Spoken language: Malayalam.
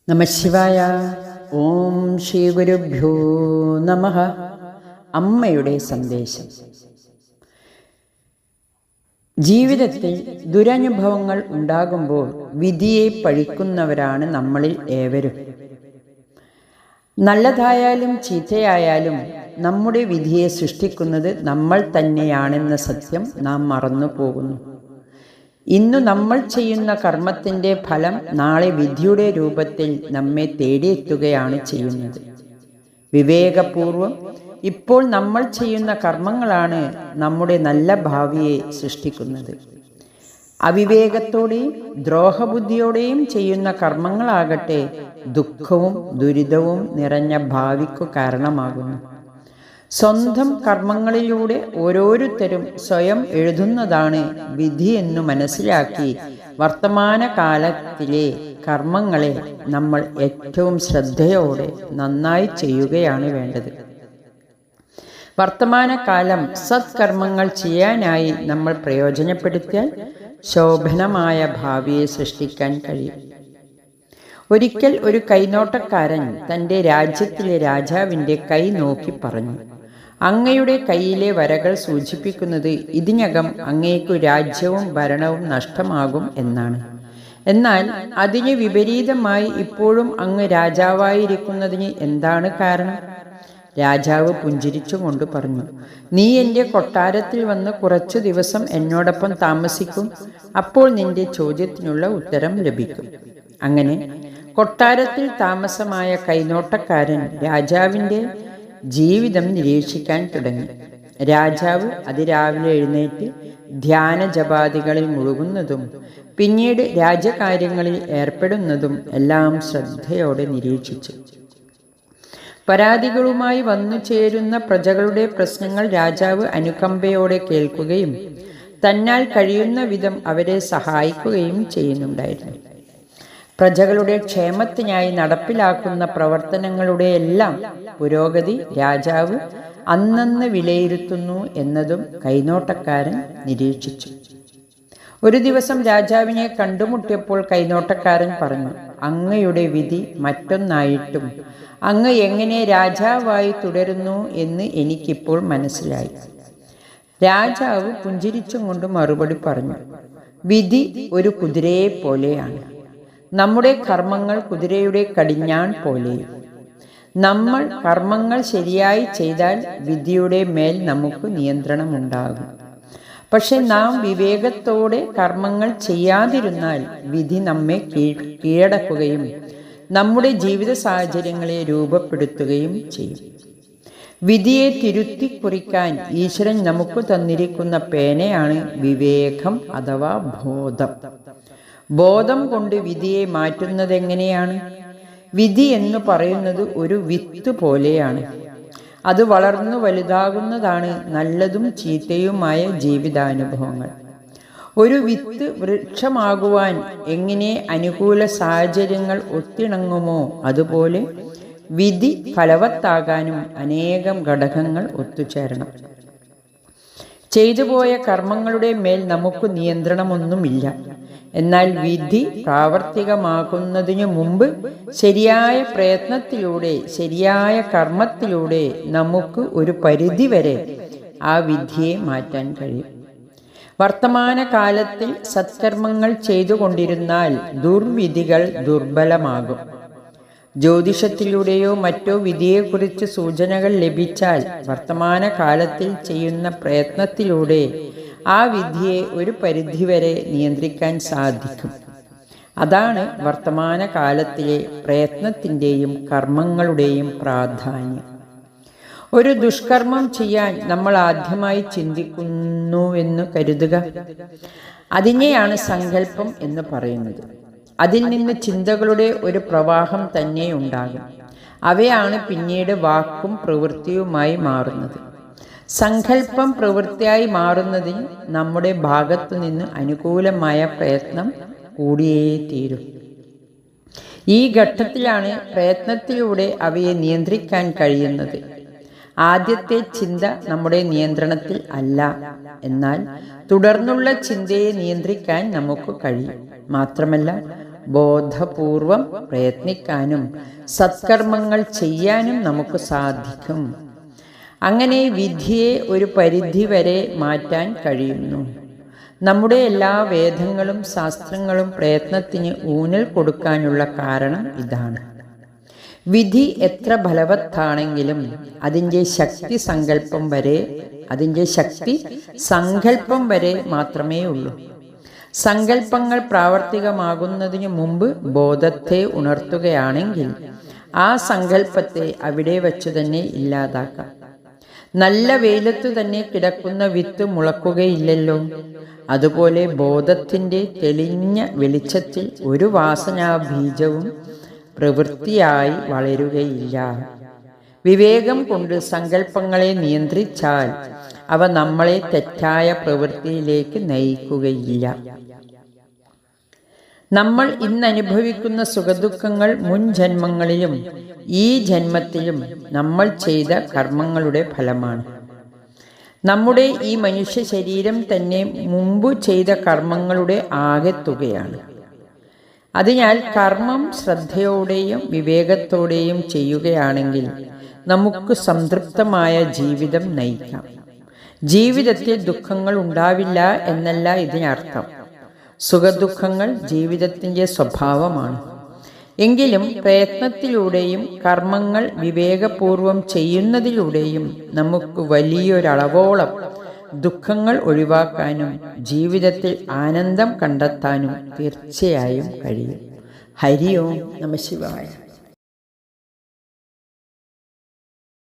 നമഃശിവായ. ഓം ശ്രീ ഗുരുഭ്യോ നമഃ. അമ്മയുടെ സന്ദേശം. ജീവിതത്തിൽ ദുരനുഭവങ്ങൾ ഉണ്ടാകുമ്പോൾ വിധിയെ പഴിക്കുന്നവരാണ് നമ്മളിൽ ഏവരും. നല്ലതായാലും ചീത്തയായാലും നമ്മുടെ വിധിയെ സൃഷ്ടിക്കുന്നത് നമ്മൾ തന്നെയാണെന്ന സത്യം നാം മറന്നു പോകുന്നു. ഇന്നു നമ്മൾ ചെയ്യുന്ന കർമ്മത്തിൻ്റെ ഫലം നാളെ വിധിയുടെ രൂപത്തിൽ നമ്മെ തേടിയെത്തുകയാണ് ചെയ്യുന്നത്. വിവേകപൂർവം ഇപ്പോൾ നമ്മൾ ചെയ്യുന്ന കർമ്മങ്ങളാണ് നമ്മുടെ നല്ല ഭാവിയെ സൃഷ്ടിക്കുന്നത്. അവിവേകത്തോടെയും ദ്രോഹബുദ്ധിയോടെയും ചെയ്യുന്ന കർമ്മങ്ങളാകട്ടെ ദുഃഖവും ദുരിതവും നിറഞ്ഞ ഭാവിക്കു കാരണമാകുന്നു. സ്വന്തം കർമ്മങ്ങളിലൂടെ ഓരോരുത്തരും സ്വയം എഴുതുന്നതാണ് വിധി എന്നു മനസ്സിലാക്കി വർത്തമാനകാലത്തിലെ കർമ്മങ്ങളെ നമ്മൾ ഏറ്റവും ശ്രദ്ധയോടെ നന്നായി ചെയ്യുകയാണ് വേണ്ടത്. വർത്തമാനകാലം സത്കർമ്മങ്ങൾ ചെയ്യാനായി നമ്മൾ പ്രയോജനപ്പെടുത്തിയാൽ ശോഭനമായ ഭാവിയെ സൃഷ്ടിക്കാൻ കഴിയും. ഒരിക്കൽ ഒരു കൈനോട്ടക്കാരൻ തൻ്റെ രാജ്യത്തിലെ രാജാവിൻ്റെ കൈ നോക്കി പറഞ്ഞു, അങ്ങയുടെ കയ്യിലെ വരകൾ സൂചിപ്പിക്കുന്നത് ഇതിനകം അങ്ങേക്കു രാജ്യവും ഭരണവും നഷ്ടമാകും എന്നാണ്. എന്നാൽ അതിന് വിപരീതമായി ഇപ്പോഴും അങ്ങ് രാജാവായിരിക്കുന്നതിന് എന്താണ് കാരണം? രാജാവ് പുഞ്ചിരിച്ചുകൊണ്ട് പറഞ്ഞു, നീ എൻ്റെ കൊട്ടാരത്തിൽ വന്ന് കുറച്ചു ദിവസം എന്നോടൊപ്പം താമസിക്കും. അപ്പോൾ നിന്റെ ചോദ്യത്തിനുള്ള ഉത്തരം ലഭിക്കും. അങ്ങനെ കൊട്ടാരത്തിൽ താമസമായ കൈനോട്ടക്കാരൻ രാജാവിൻ്റെ ജീവിതം നിരീക്ഷിക്കാൻ തുടങ്ങി. രാജാവ് അതിരാവിലെ എഴുന്നേറ്റ് ധ്യാന ജപാദികളിൽ മുഴുകുന്നതും പിന്നീട് രാജ്യകാര്യങ്ങളിൽ ഏർപ്പെടുന്നതും എല്ലാം ശ്രദ്ധയോടെ നിരീക്ഷിച്ചു. പരാതികളുമായി വന്നു ചേരുന്ന പ്രജകളുടെ പ്രശ്നങ്ങൾ രാജാവ് അനുകമ്പയോടെ കേൾക്കുകയും തന്നാൽ കഴിയുന്ന വിധം അവരെ സഹായിക്കുകയും ചെയ്യുന്നുണ്ടായിരുന്നു. പ്രജകളുടെ ക്ഷേമത്തിനായി നടപ്പിലാക്കുന്ന പ്രവർത്തനങ്ങളുടെ എല്ലാം പുരോഗതി രാജാവ് അന്നന്ന് വിലയിരുത്തുന്നു എന്നതും കൈനോട്ടക്കാരൻ നിരീക്ഷിച്ചു. ഒരു ദിവസം രാജാവിനെ കണ്ടുമുട്ടിയപ്പോൾ കൈനോട്ടക്കാരൻ പറഞ്ഞു, അങ്ങയുടെ വിധി മറ്റൊന്നായിട്ടും അങ്ങ് എങ്ങനെ രാജാവായി തുടരുന്നു എന്ന് എനിക്കിപ്പോൾ മനസ്സിലായി. രാജാവ് പുഞ്ചിരിച്ചും കൊണ്ട് മറുപടി പറഞ്ഞു, വിധി ഒരു കുതിരയെ പോലെയാണ്. നമ്മുടെ കർമ്മങ്ങൾ കുതിരയുടെ കടിഞ്ഞാൺ പോലെയും. നമ്മൾ കർമ്മങ്ങൾ ശരിയായി ചെയ്താൽ വിധിയുടെ മേൽ നമുക്ക് നിയന്ത്രണമുണ്ടാകും. പക്ഷെ നാം വിവേകത്തോടെ കർമ്മങ്ങൾ ചെയ്യാതിരുന്നാൽ വിധി നമ്മെ കീഴടക്കുകയും നമ്മുടെ ജീവിത സാഹചര്യങ്ങളെ രൂപപ്പെടുത്തുകയും ചെയ്യും. വിധിയെ തിരുത്തി കുറിക്കാൻ ഈശ്വരൻ നമുക്ക് തന്നിരിക്കുന്ന പേനയാണ് വിവേകം അഥവാ ബോധം. ബോധം കൊണ്ട് വിധിയെ മാറ്റുന്നതെങ്ങനെയാണ്? വിധി എന്ന് പറയുന്നത് ഒരു വിത്ത് പോലെയാണ്. അത് വളർന്നു വലുതാകുന്നതാണ് നല്ലതും ചീത്തയുമായ ജീവിതാനുഭവങ്ങൾ. ഒരു വിത്ത് വൃക്ഷമാകുവാൻ എങ്ങനെ അനുകൂല സാഹചര്യങ്ങൾ ഒത്തിണങ്ങുമോ അതുപോലെ വിധി ഫലവത്താകാനും അനേകം ഘടകങ്ങൾ ഒത്തുചേരണം. ചെയ്തുപോയ കർമ്മങ്ങളുടെ മേൽ നമുക്ക് നിയന്ത്രണമൊന്നുമില്ല. എന്നാൽ വിധി പ്രാവർത്തികമാകുന്നതിനു മുമ്പ് ശരിയായ പ്രയത്നത്തിലൂടെ ശരിയായ കർമ്മത്തിലൂടെ നമുക്ക് ഒരു പരിധിവരെ ആ വിധിയെ മാറ്റാൻ കഴിയും. വർത്തമാനകാലത്തിൽ സത്കർമ്മങ്ങൾ ചെയ്തുകൊണ്ടിരുന്നാൽ ദുർവിധികൾ ദുർബലമാകും. ജ്യോതിഷത്തിലൂടെയോ മറ്റോ വിധിയെക്കുറിച്ച് സൂചനകൾ ലഭിച്ചാൽ വർത്തമാനകാലത്തിൽ ചെയ്യുന്ന പ്രയത്നത്തിലൂടെ ആ വിധിയെ ഒരു പരിധിവരെ നിയന്ത്രിക്കാൻ സാധിക്കും. അതാണ് വർത്തമാനകാലത്തിലെ പ്രയത്നത്തിൻ്റെയും കർമ്മങ്ങളുടെയും പ്രാധാന്യം. ഒരു ദുഷ്കർമ്മം ചെയ്യാൻ നമ്മൾ ആദ്യമായി ചിന്തിക്കുന്നുവെന്ന് കരുതുക. അതിനെയാണ് സങ്കല്പം എന്ന് പറയുന്നത്. അതിൽ നിന്ന് ചിന്തകളുടെ ഒരു പ്രവാഹം തന്നെ ഉണ്ടാകും. അവയാണ് പിന്നീട് വാക്കും പ്രവൃത്തിയുമായി മാറുന്നത്. സങ്കല്പം പ്രവൃത്തിയായി മാറുന്നതിന് നമ്മുടെ ഭാഗത്തു നിന്ന് അനുകൂലമായ പ്രയത്നം കൂടിയേ തീരും. ഈ ഘട്ടത്തിലാണ് പ്രയത്നത്തിലൂടെ അവയെ നിയന്ത്രിക്കാൻ കഴിയുന്നത്. ആദ്യത്തെ ചിന്ത നമ്മുടെ നിയന്ത്രണത്തിൽ അല്ല. എന്നാൽ തുടർന്നുള്ള ചിന്തയെ നിയന്ത്രിക്കാൻ നമുക്ക് കഴിയും. മാത്രമല്ല ബോധപൂർവം പ്രയത്നിക്കാനും സത്കർമ്മങ്ങൾ ചെയ്യാനും നമുക്ക് സാധിക്കും. അങ്ങനെ വിധിയെ ഒരു പരിധിവരെ മാറ്റാൻ കഴിയുന്നു. നമ്മുടെ എല്ലാ വേദങ്ങളും ശാസ്ത്രങ്ങളും പ്രയത്നത്തിന് ഊന്നൽ കൊടുക്കാനുള്ള കാരണം ഇതാണ്. വിധി എത്ര ഫലവത്താണെങ്കിലും അതിൻ്റെ ശക്തി സങ്കല്പം വരെ മാത്രമേ ഉള്ളൂ. സങ്കല്പങ്ങൾ പ്രാവർത്തികമാകുന്നതിനു മുമ്പ് ബോധത്തെ ഉണർത്തുകയാണെങ്കിൽ ആ സങ്കല്പത്തെ അവിടെ വച്ചു തന്നെ ഇല്ലാതാക്കാം. നല്ല വെയിലത്തു തന്നെ കിടക്കുന്ന വിത്ത് മുളക്കുകയില്ലല്ലോ. അതുപോലെ ബോധത്തിൻ്റെ തെളിഞ്ഞ വെളിച്ചത്തിൽ ഒരു വാസനാബീജവും പ്രവൃത്തിയായി വളരുകയില്ല. വിവേകം കൊണ്ട് സങ്കല്പങ്ങളെ നിയന്ത്രിച്ചാൽ അവ നമ്മളെ തെറ്റായ പ്രവൃത്തിയിലേക്ക് നയിക്കുകയില്ല. നമ്മൾ ഇന്നനുഭവിക്കുന്ന സുഖദുഃഖങ്ങൾ മുൻ ജന്മങ്ങളിലും ഈ ജന്മത്തിലും നമ്മൾ ചെയ്ത കർമ്മങ്ങളുടെ ഫലമാണ്. നമ്മുടെ ഈ മനുഷ്യ ശരീരം തന്നെ മുമ്പ് ചെയ്ത കർമ്മങ്ങളുടെ ആകെത്തുകയാണ്. അതിനാൽ കർമ്മം ശ്രദ്ധയോടെയും വിവേകത്തോടെയും ചെയ്യുകയാണെങ്കിൽ നമുക്ക് സംതൃപ്തമായ ജീവിതം നയിക്കാം. ജീവിതത്തിൽ ദുഃഖങ്ങൾ ഉണ്ടാവില്ല എന്നല്ല ഇതിനർത്ഥം. സുഖദുഃഖങ്ങൾ ജീവിതത്തിൻ്റെ സ്വഭാവമാണ്. എങ്കിലും പ്രയത്നത്തിലൂടെയും കർമ്മങ്ങൾ വിവേകപൂർവം ചെയ്യുന്നതിലൂടെയും നമുക്ക് വലിയൊരളവോളം ദുഃഖങ്ങൾ ഒഴിവാക്കാനും ജീവിതത്തിൽ ആനന്ദം കണ്ടെത്താനും തീർച്ചയായും കഴിയും. ഹരി ഓം നമഃ ശിവായ.